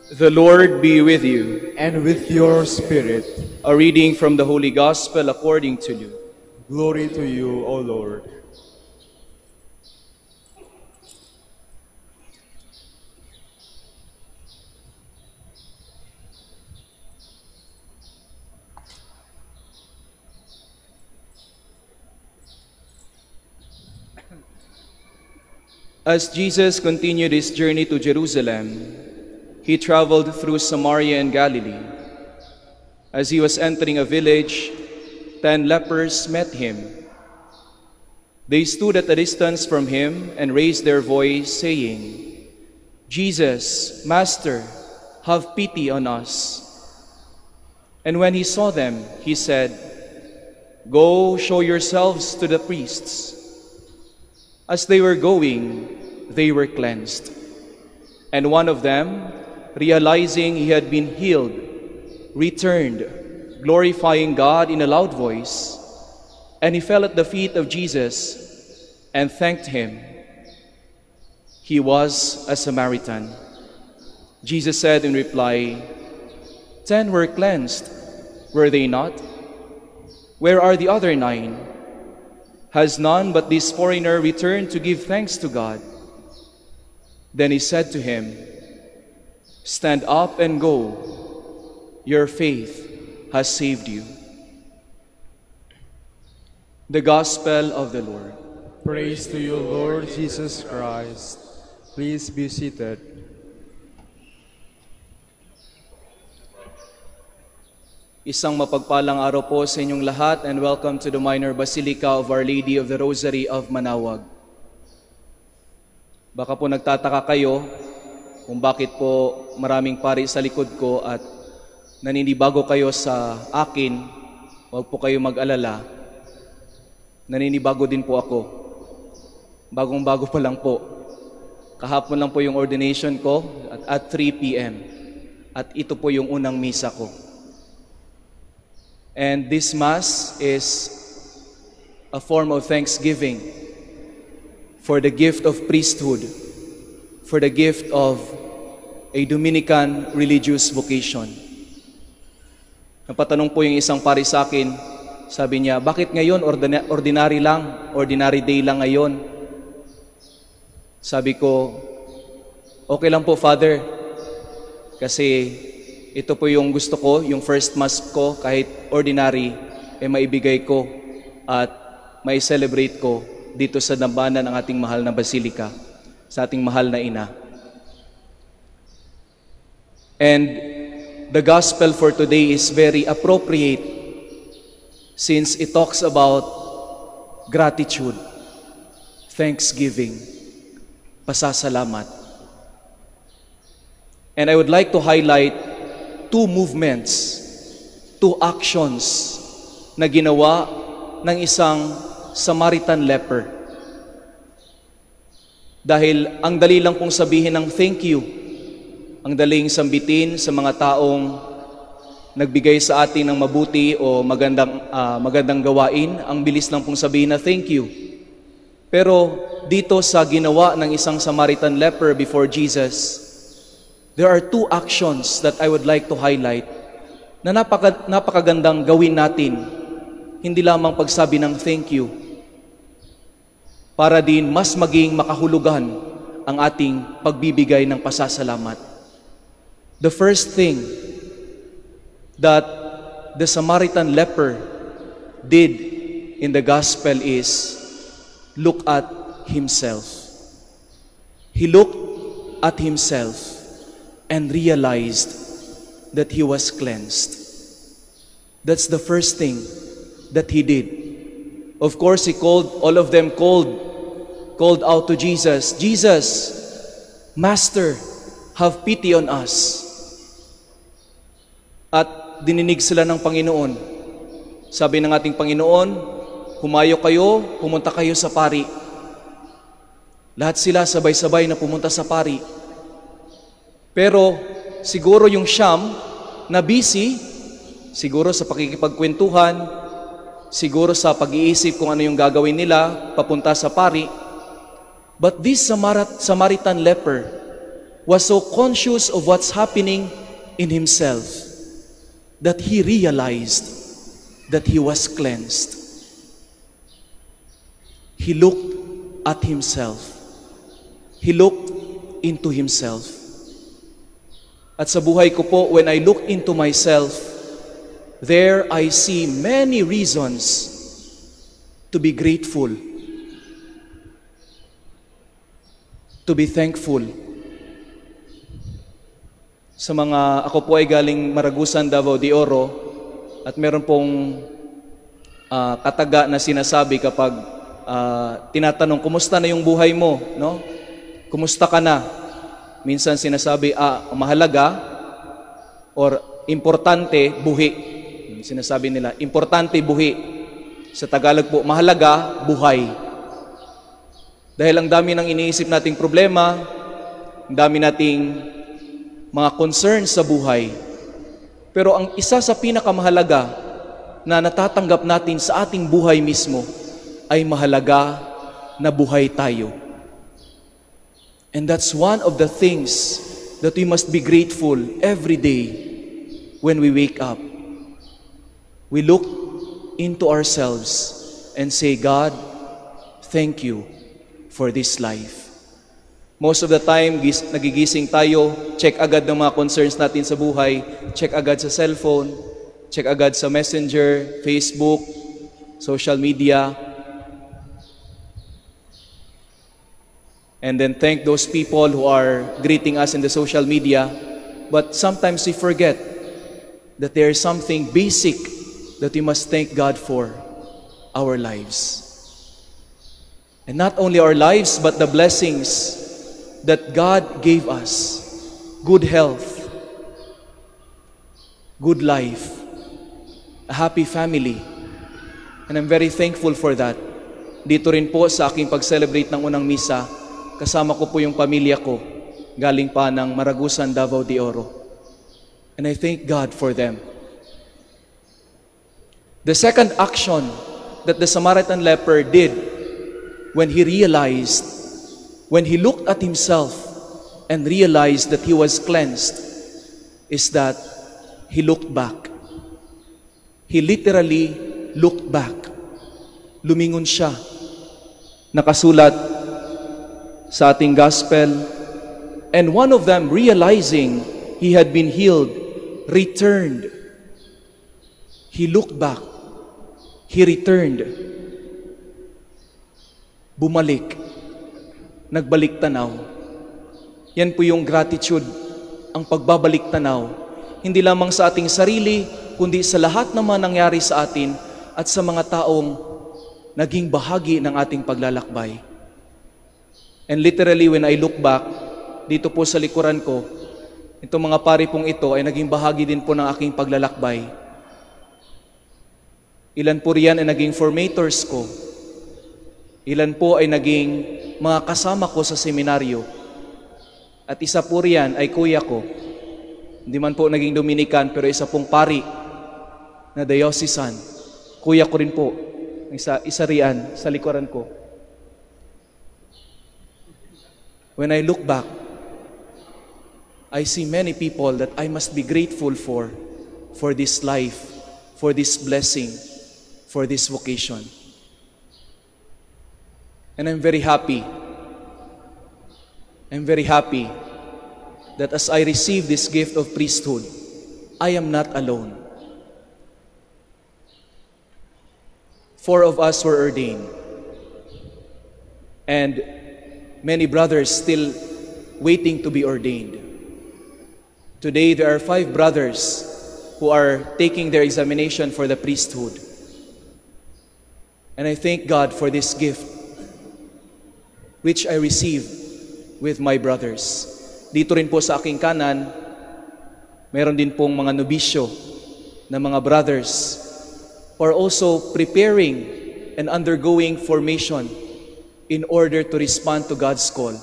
The Lord be with you. And with your spirit. A reading from the Holy Gospel according to Luke. Glory to you, O Lord. As Jesus continued his journey to Jerusalem, he traveled through Samaria and Galilee. As he was entering a village, 10 lepers met him. They stood at a distance from him and raised their voice, saying, "Jesus, Master, have pity on us." And when he saw them, he said, "Go show yourselves to the priests." As they were going, they were cleansed. And one of them, realizing he had been healed, returned, glorifying God in a loud voice, and he fell at the feet of Jesus and thanked him. He was a Samaritan. Jesus said in reply, 10 were cleansed, were they not? Where are the other 9? Has none but this foreigner returned to give thanks to God? Then he said to him, "Stand up and go. Your faith has saved you." The Gospel of the Lord. Praise to you, Lord Jesus Christ. Please be seated. Isang mapagpalang araw po sa inyong lahat and welcome to the Minor Basilica of Our Lady of the Rosary of Manaoag. Baka po nagtataka kayo kung bakit po maraming pari sa likod ko at naninibago kayo sa akin. Huwag po kayo mag-alala. Naninibago din po ako. Bagong-bago pa lang po. Kahapon lang po yung ordination ko at 3 p.m. At ito po yung unang misa ko. And this Mass is a form of thanksgiving for the gift of priesthood, for the gift of a Dominican religious vocation. Napatanong po yung isang pari sa akin, sabi niya, bakit ngayon ordinary lang, ordinary day lang ngayon? Sabi ko, okay lang po, Father, kasi ito po yung gusto ko, yung first Mass ko, kahit ordinary, maibigay ko at may celebrate ko dito sa dambana ng ating mahal na Basilika, sa ating mahal na Ina. And the Gospel for today is very appropriate since it talks about gratitude, thanksgiving, pasasalamat. And I would like to highlight 2 movements, 2 actions na ginawa ng isang Samaritan leper. Dahil ang dali lang pong sabihin ng thank you, ang daling sambitin sa mga taong nagbigay sa atin ng mabuti o magandang gawain, ang bilis lang pong sabihin na thank you. Pero dito sa ginawa ng isang Samaritan leper before Jesus, there are 2 actions that I would like to highlight na napakagandang gawin natin, hindi lamang pagsabi ng thank you, para din mas maging makahulugan ang ating pagbibigay ng pasasalamat. The first thing that the Samaritan leper did in the Gospel is look at himself. He looked at himself and realized that he was cleansed. That's the first thing that he did. Of course, he called, all of them called out to Jesus, "Jesus, Master, have pity on us." At dininig sila ng Panginoon. Sabi ng ating Panginoon, "Humayo kayo, pumunta kayo sa pari." Lahat sila sabay-sabay na pumunta sa pari. Pero siguro yung siyam na busy, siguro sa pakikipagkwentuhan, siguro sa pag-iisip kung ano yung gagawin nila papunta sa pari. But this Samaritan leper was so conscious of what's happening in himself that he realized that he was cleansed. He looked at himself. He looked into himself. At sa buhay ko po, when I look into myself, there I see many reasons to be grateful, to be thankful. Sa mga, ako po ay galing Maragusan, Davao de Oro, at meron pong kataga na sinasabi kapag tinatanong, kumusta na yung buhay mo? No? Kumusta ka na? Minsan sinasabi, mahalaga or importante, buhi. Sinasabi nila, importante, buhi. Sa Tagalog po, mahalaga, buhay. Dahil ang dami ng iniisip nating problema, ang dami nating mga concerns sa buhay. Pero ang isa sa pinakamahalaga na natatanggap natin sa ating buhay mismo ay mahalaga na buhay tayo. And that's one of the things that we must be grateful every day when we wake up. We look into ourselves and say, God, thank you for this life. Most of the time, nagigising tayo, check agad ng mga concerns natin sa buhay, check agad sa cellphone, check agad sa Messenger, Facebook, social media, and then thank those people who are greeting us in the social media. But sometimes we forget that there is something basic that we must thank God for, our lives. And not only our lives, but the blessings that God gave us. Good health, good life, a happy family. And I'm very thankful for that. Dito rin po sa aking pag-celebrate ng unang misa, kasama ko po yung pamilya ko, galing pa ng Maragusan, Davao de Oro. And I thank God for them. The second action that the Samaritan leper did when he realized, when he looked at himself and realized that he was cleansed, is that he looked back. He literally looked back. Lumingon siya. Nakasulat sa ating gospel, and one of them, realizing he had been healed, returned. He looked back. He returned. Bumalik. Nagbalik tanaw. Yan po yung gratitude, ang pagbabalik tanaw. Hindi lamang sa ating sarili, kundi sa lahat na mga nangyari sa atin at sa mga taong naging bahagi ng ating paglalakbay. And literally, when I look back, dito po sa likuran ko, itong mga pari pong ito ay naging bahagi din po ng aking paglalakbay. Ilan po riyan ay naging formators ko. Ilan po ay naging mga kasama ko sa seminaryo. At isa po riyan ay kuya ko. Hindi man po naging Dominican, pero isa pong pari na diocesan. Kuya ko rin po. Isa riyan sa likuran ko. When I look back, I see many people that I must be grateful for this life, for this blessing, for this vocation. And I'm very happy. I'm very happy that as I receive this gift of priesthood, I am not alone. 4 of us were ordained. And many brothers still waiting to be ordained. Today, there are 5 brothers who are taking their examination for the priesthood. And I thank God for this gift, which I received with my brothers. Dito rin po sa aking kanan, meron din pong mga nobisyo na mga brothers who are also preparing and undergoing formation in order to respond to God's call.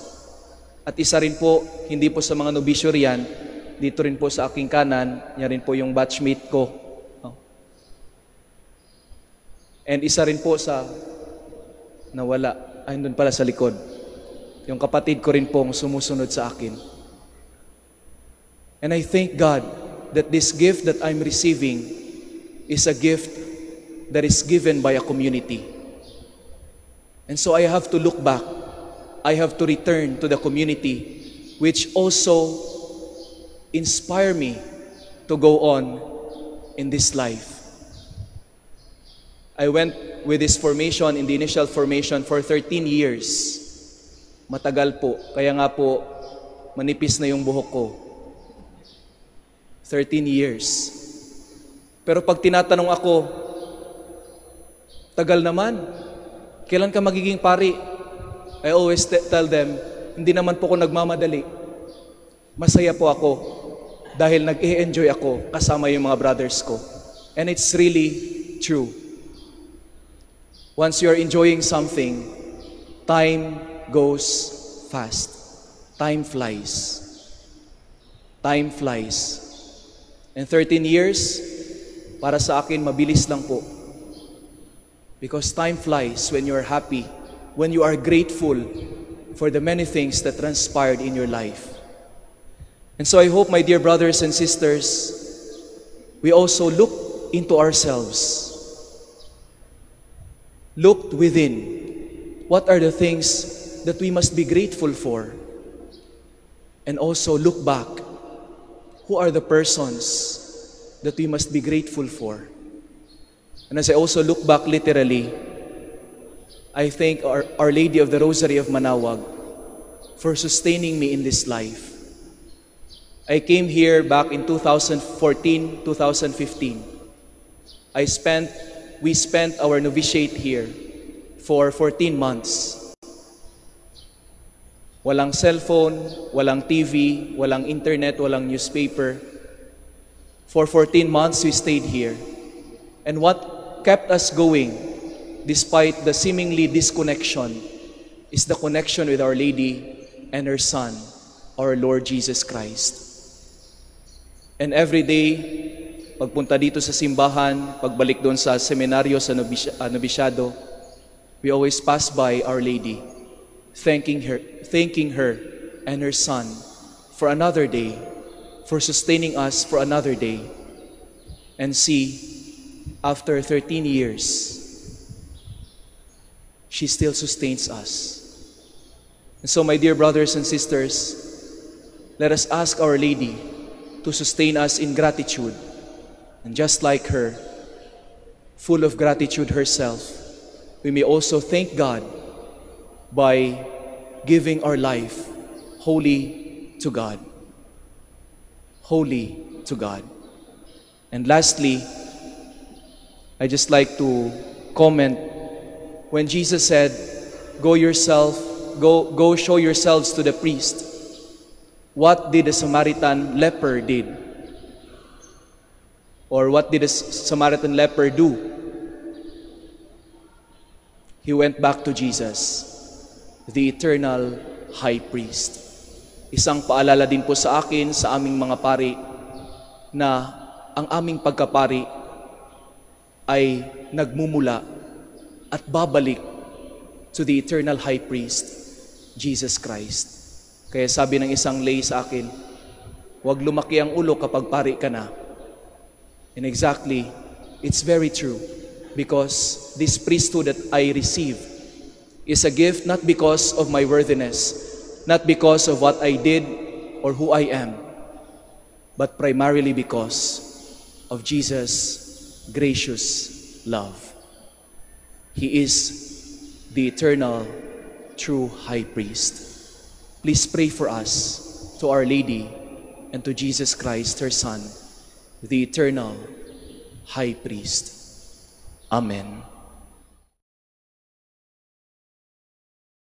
At isa rin po, hindi po sa mga nobisyo riyan, dito rin po sa aking kanan, yan rin po yung batchmate ko. And isa rin po sa nawala, ay doon pala sa likod. Yung kapatid ko rin pong sumusunod sa akin. And I thank God that this gift that I'm receiving is a gift that is given by a community. And so I have to look back. I have to return to the community, which also inspire me to go on in this life. I went with this formation, in the initial formation, for 13 years. Matagal po. Kaya nga po, manipis na yung buhok ko. 13 years. Pero pag tinatanong ako, tagal naman, kailan ka magiging pari? I always tell them, hindi naman po ako nagmamadali. Masaya po ako dahil nag-e-enjoy ako kasama yung mga brothers ko. And it's really true. Once you're enjoying something, time goes fast. Time flies. Time flies. And 13 years, para sa akin, mabilis lang po. Because time flies when you're happy, when you are grateful for the many things that transpired in your life. And so I hope, my dear brothers and sisters, we also look into ourselves. Look within. What are the things that we must be grateful for? And also look back. Who are the persons that we must be grateful for? And as I also look back literally, I thank Our Lady of the Rosary of Manaoag for sustaining me in this life. I came here back in 2014, 2015. We spent our novitiate here for 14 months. Walang cellphone, walang TV, walang internet, walang newspaper. For 14 months we stayed here. And what kept us going, despite the seemingly disconnection, is the connection with Our Lady and her Son, our Lord Jesus Christ. And every day, pagpunta dito sa simbahan, pagbalik doon sa seminaryo sa nobisyado, we always pass by Our Lady, thanking her and her Son for another day, for sustaining us for another day. And see, after 13 years, she still sustains us. And so, my dear brothers and sisters, let us ask Our Lady to sustain us in gratitude. And just like her, full of gratitude herself, we may also thank God by giving our life wholly to God. Wholly to God. And lastly, I just like to comment when Jesus said, go show yourselves to the priest. What did the Samaritan leper did? Or what did the Samaritan leper do? He went back to Jesus, the eternal high priest. Isang paalala din po sa akin, sa aming mga pari, na ang aming pagkapari ay nagmumula at babalik to the eternal high priest, Jesus Christ. Kaya sabi ng isang lay sa akin, huwag lumaki ang ulo kapag pari ka na. And exactly, it's very true, because this priesthood that I receive is a gift not because of my worthiness, not because of what I did or who I am, but primarily because of Jesus' gracious love. He is the eternal, true high priest. Please pray for us, to Our Lady and to Jesus Christ, her Son, the eternal high priest. Amen.